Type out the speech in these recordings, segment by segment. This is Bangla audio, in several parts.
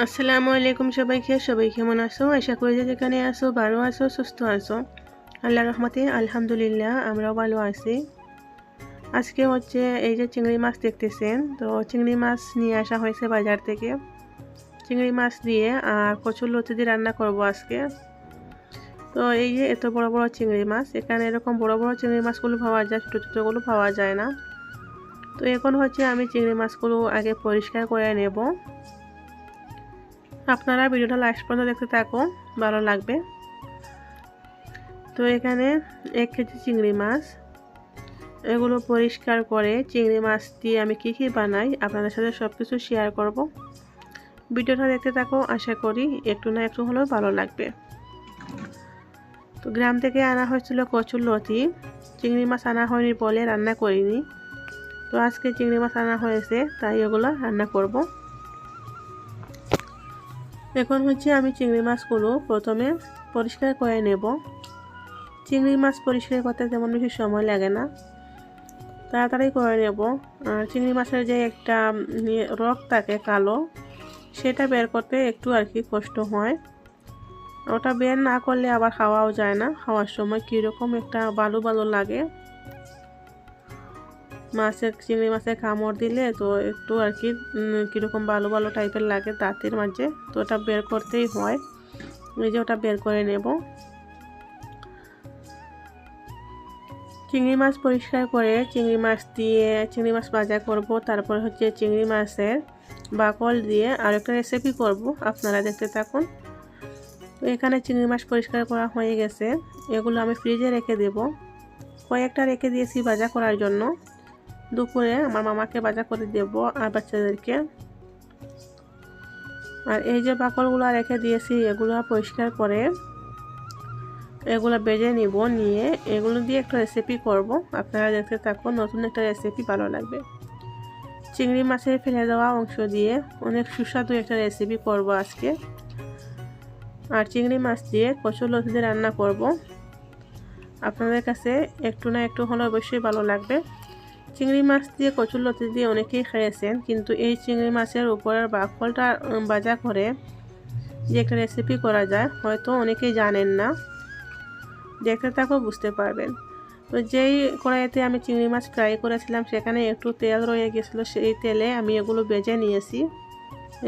আসসালামু আলাইকুম সবাই কেমন আছো? আশা করি যে যেখানে আছো ভালো আছো, সুস্থ আছো। আল্লাহর রহমতে আলহামদুলিল্লাহ আমরাও ভালো আছি। আজকে হচ্ছে এই যে চিংড়ি মাছ দেখতেছেন, তো চিংড়ি মাছ নিয়ে আসা হয়েছে বাজার থেকে। চিংড়ি মাছ দিয়ে আর কচুরলতি দিয়ে রান্না করব আজকে। তো এই যে এত বড় বড় চিংড়ি মাছ, এখানে এরকম বড় বড় চিংড়ি মাছগুলো পাওয়া যায়, ছোটো ছোটোগুলো পাওয়া যায় না। তো এখন হচ্ছে আমি চিংড়ি মাছগুলো আগে পরিষ্কার করে নেব। আপনারা ভিডিওটা লাস্ট পর্যন্ত দেখতে থাকুন, ভালো লাগবে। তো এখানে 1 কেজি চিংড়ি মাছ, এগুলো পরিষ্কার করে চিংড়ি মাছ দিয়ে আমি কি বানাই আপনাদের সাথে সব কিছু শেয়ার করব। ভিডিওটা দেখতে থাকো, আশা করি একটু না একটু হলেও ভালো লাগবে। তো গ্রাম থেকে আনা হয়েছিল কচুরলতি, চিংড়ি মাছ আনা হয়নি বলে রান্না করিনি। তো আজকে চিংড়ি মাছ আনা হয়েছে, তাই এগুলো রান্না করব। এখন হচ্ছে আমি চিংড়ি মাছগুলো প্রথমে পরিষ্কার করে নেব। চিংড়ি মাছ পরিষ্কার করতে তেমন বেশি সময় লাগে না, তাড়াতাড়ি করে নেব। আর চিংড়ি মাছের যে একটা রক থাকে কালো, সেটা বের করতে একটু আর কি কষ্ট হয়। ওটা বের না করলে আবার খাওয়াও যায় না, খাওয়ার সময় কীরকম একটা বালু বালু লাগে। চিংড়ি মাছের কামড় দিলে তো একটু আর কি কীরকম বালু বালু টাইপের লাগে দাঁতের মাঝে, তো ওটা বের করতেই হয়। এই যে ওটা বের করে নেব। চিংড়ি মাছ পরিষ্কার করে চিংড়ি মাছ ভাজা করব। তারপর হচ্ছে চিংড়ি মাছের বাকল দিয়ে আর একটা রেসিপি করব, আপনারা দেখতে থাকুন। তো এখানে চিংড়ি মাছ পরিষ্কার করা হয়ে গেছে, এগুলো আমি ফ্রিজে রেখে দেব। কয়েকটা রেখে দিয়েছি ভাজা করার জন্য, দুপুরে আমার মামাকে ভাজা করে দেব আর বাচ্চাদেরকে। আর এই যে বাকলগুলো রেখে দিয়েছি, এগুলো পরিষ্কার করে এগুলো বেজে নিব, নিয়ে এগুলো দিয়ে একটা রেসিপি করব। আপনারা দেখতে থাকুন, নতুন একটা রেসিপি, ভালো লাগবে। চিংড়ি মাছের ফেলে দেওয়া অংশ দিয়ে অনেক সুস্বাদু একটা রেসিপি করব আজকে। আর চিংড়ি মাছ দিয়ে কচুরলতি দিয়ে রান্না করব। আপনাদের কাছে একটু না একটু হলে অবশ্যই ভালো লাগবে। চিংড়ি মাছ দিয়ে কচুরলতি দিয়ে অনেকেই খেয়েছেন, কিন্তু এই চিংড়ি মাছের উপরের বাকলটা ভাজা করে যে একটা রেসিপি করা যায়, হয়তো অনেকেই জানেন না। দেখতে থাকো, বুঝতে পারবেন। তো যেই কড়াইতে আমি চিংড়ি মাছ ফ্রাই করেছিলাম, সেখানে একটু তেল রয়ে গেছিলো, সেই তেলে আমি এগুলো ভেজে নিয়েছি।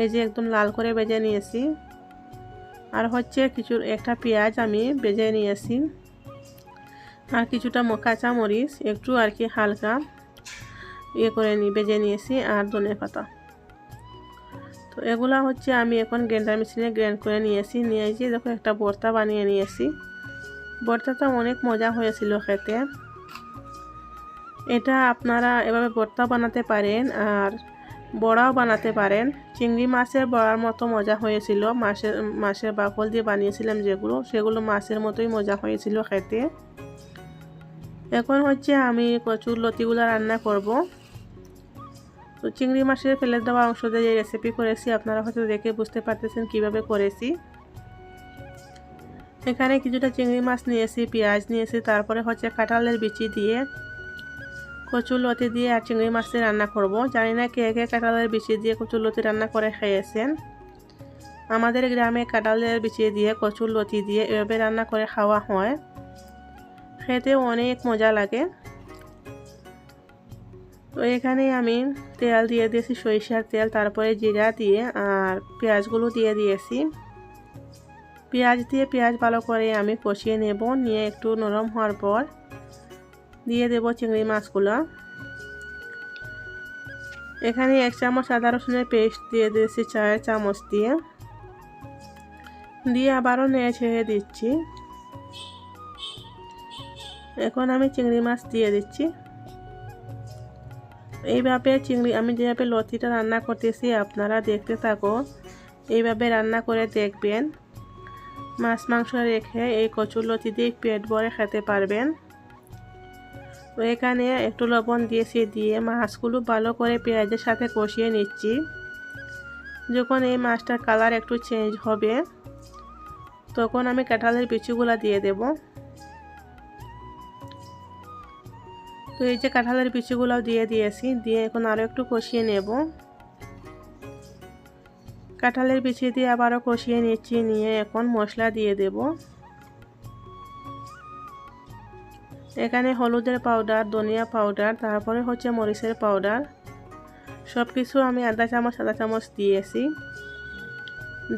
এই যে একদম লাল করে ভেজে নিয়েছি। আর হচ্ছে একটা পেঁয়াজ আমি ভেজে নিয়েছি, আর কিছুটা কাঁচা মরিচ একটু আর কি হালকা ভেজে নিয়েছি, আর ধনে পাতা। তো এগুলা হচ্ছে আমি এখন গ্রাইন্ডার মেশিনে গ্রাইন্ড করে নিয়েছি। দেখো একটা ভর্তা বানিয়ে নিয়েছি। ভর্তাটা অনেক মজা হয়েছিল খেতে। এটা আপনারা এভাবে ভর্তা বানাতে পারেন, আর বড়াও বানাতে পারেন। চিংড়ি মাছের বড়ার মতো মজা হয়েছিল। মাছের বাকল দিয়ে বানিয়েছিলাম সেগুলো মাছের মতোই মজা হয়েছিল খেতে। এখন হচ্ছে আমি কচুরলতিগুলো রান্না করব। তো চিংড়ি মাছের ফেলে দেওয়া অংশ দিয়ে যে রেসিপি করেছি, আপনারা হয়তো দেখে বুঝতে পারতেছেন কিভাবে করেছি। এখানে কিছুটা চিংড়ি মাছ নিয়েছি, পেঁয়াজ নিয়েছি, তারপরে হচ্ছে কাঁঠালের বিচি দিয়ে কচুরলতি দিয়ে আর চিংড়ি মাছ দিয়ে রান্না করব। জানি না কে কে কাঁঠালের বিচি দিয়ে কচুরলতি রান্না করে খেয়েছেন। আমাদের গ্রামে কাঁঠালের বিচি দিয়ে কচুরলতি দিয়ে এভাবে রান্না করে খাওয়া হয়, খেতে অনেক মজা লাগে। তো এখানে আমি তেল দিয়ে দিয়েছি, সরিষার তেল, তারপরে জিরা দিয়ে আর পেঁয়াজগুলো দিয়ে দিয়েছি। পেঁয়াজ ভালো করে আমি কষিয়ে নেব, নিয়ে একটু নরম হওয়ার পর দিয়ে দেব চিংড়ি মাছগুলো। এখানে 1 চামচ আদা রসুনের পেস্ট দিয়ে দিয়েছি, 4 চামচ দিয়ে আবারও নেড়ে ছেড়ে দিচ্ছি। এখন আমি চিংড়ি মাছ দিয়ে দিচ্ছি। এইভাবে আমি যেভাবে লতিটা রান্না করতেছি, আপনারা দেখতে থাকো, এইভাবে রান্না করে দেখবেন। মাছ মাংস রেখে এই কচুরলতি দিয়ে পেট ভরে খেতে পারবেন। তো এখানে একটু লবণ দিয়েছি, দিয়ে মাছগুলো ভালো করে পেঁয়াজের সাথে কষিয়ে নিচ্ছি। যখন এই মাছটার কালার একটু চেঞ্জ হবে, তখন আমি কাঁঠালের বিচিগুলো দিয়ে দেব। তো এই যে কাঁঠালের বিচিগুলো দিয়ে দিয়েছি, দিয়ে এখন আরও একটু কষিয়ে নেব। কাঁঠালের বিচি দিয়ে আবারও কষিয়ে নিচ্ছি, নিয়ে এখন মশলা দিয়ে দেব। এখানে হলুদের পাউডার, ধনিয়া পাউডার, তারপরে হচ্ছে মরিচের পাউডার, সব কিছু আমি আধা চামচ দিয়েছি।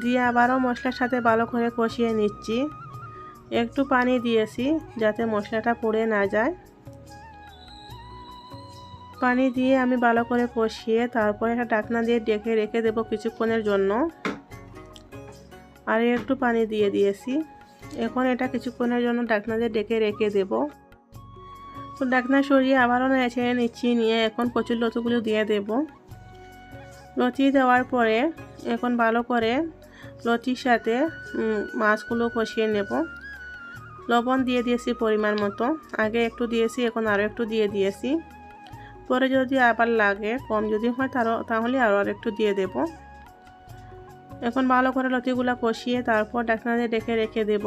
দিয়ে আবারও মশলার সাথে ভালো করে কষিয়ে নিচ্ছি। একটু পানি দিয়েছি যাতে মশলাটা পুড়ে না যায়। পানি দিয়ে আমি ভালো করে কষিয়ে তারপরে একটা ঢাকনা দিয়ে ঢেকে রেখে দেব কিছুক্ষণের জন্য। আর একটু পানি দিয়ে দিয়েছি। এখন এটা কিছুক্ষণের জন্য ঢাকনা দিয়ে ঢেকে রেখে দেব। তো ঢাকনা সরিয়ে আবারও নেড়ে নিচ্ছি, নিয়ে এখন কচুর লতিগুলো দিয়ে দেব। লতি দেওয়ার পরে এখন ভালো করে লতির সাথে মাছগুলো কষিয়ে নেব। লবণ দিয়ে দিয়েছি পরিমাণ মতো, আগে একটু দিয়েছি, এখন আরও একটু দিয়ে দিয়েছি। পরে যদি আবার লাগে, কম যদি হয় তাহলে আরও একটু দিয়ে দেব। এখন ভালো করে লতিগুলো কষিয়ে তারপর ঢাকনা দিয়ে ঢেকে রেখে দেব।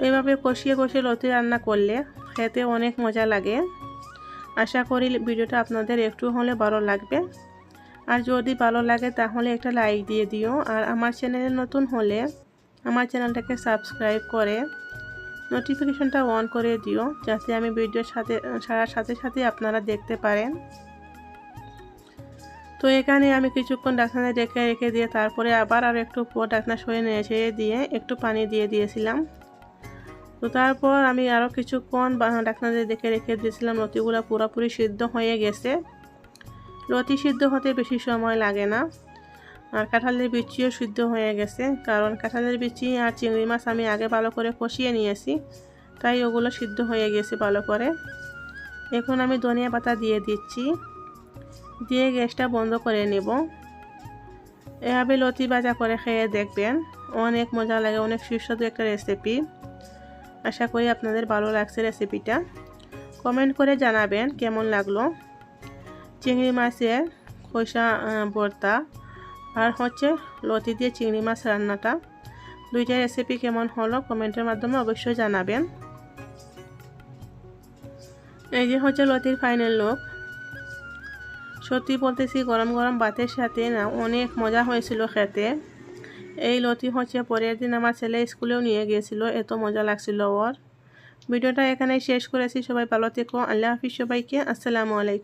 এইভাবে কষিয়ে লতি রান্না করলে খেতে অনেক মজা লাগে। আশা করি ভিডিওটা আপনাদের একটু হলে ভালো লাগবে। আর যদি ভালো লাগে তাহলে একটা লাইক দিয়ে দিও। আর আমার চ্যানেলে নতুন হলে আমার চ্যানেলটাকে সাবস্ক্রাইব করে নোটিফিকেশনটা অন করে দিও, যাতে আমি ভিডিওর সাথে সাথে আপনারা দেখতে পারেন। তো এখানে আমি কিছুক্ষণ ঢাকনা রেখে দিয়ে তারপরে আবার আর একটু ঢাকনা সরিয়ে নিয়েছে দিয়ে একটু পানি দিয়ে দিয়েছিলাম। তো তারপর আমি আরও কিছুক্ষণ ঢাকনা রেখে দিয়েছিলাম। লতিগুলো পুরোপুরি সিদ্ধ হয়ে গেছে। লতি সিদ্ধ হতে বেশি সময় লাগে না। আর কাঁঠালের বিচিও সিদ্ধ হয়ে গেছে, কারণ কাঁঠালের বিচি আর চিংড়ি মাছ আমি আগে ভালো করে কষিয়ে নিয়েছি, তাই ওগুলো সিদ্ধ হয়ে গেছে ভালো করে। এখন আমি ধনিয়া পাতা দিয়ে দিচ্ছি, দিয়ে গ্যাসটা বন্ধ করে নেব। এভাবে লতি ভাজা করে খেয়ে দেখবেন, অনেক মজা লাগে, অনেক সুস্বাদু একটা রেসিপি। আশা করি আপনাদের ভালো লাগছে রেসিপিটা। কমেন্ট করে জানাবেন কেমন লাগলো। চিংড়ি মাছের খোসা ভর্তা আর হচ্ছে লতি দিয়ে চিংড়ি মাছ রান্নাটা, দুইটা রেসিপি কেমন হলো কমেন্টের মাধ্যমে অবশ্যই জানাবেন। এই যে হচ্ছে লতির ফাইনাল লুক। সত্যি বলতেছি, গরম গরম ভাতের সাথে না অনেক মজা হয়েছিল খেতে। এই লতি হচ্ছে পরের দিন আমার ছেলে স্কুলেও নিয়ে গিয়েছিল, এত মজা লাগছিল ওর। ভিডিওটা এখানেই শেষ করেছি। সবাই ভালো থেকো। আল্লাহ হাফিজ সবাইকে। আসসালামু আলাইকুম।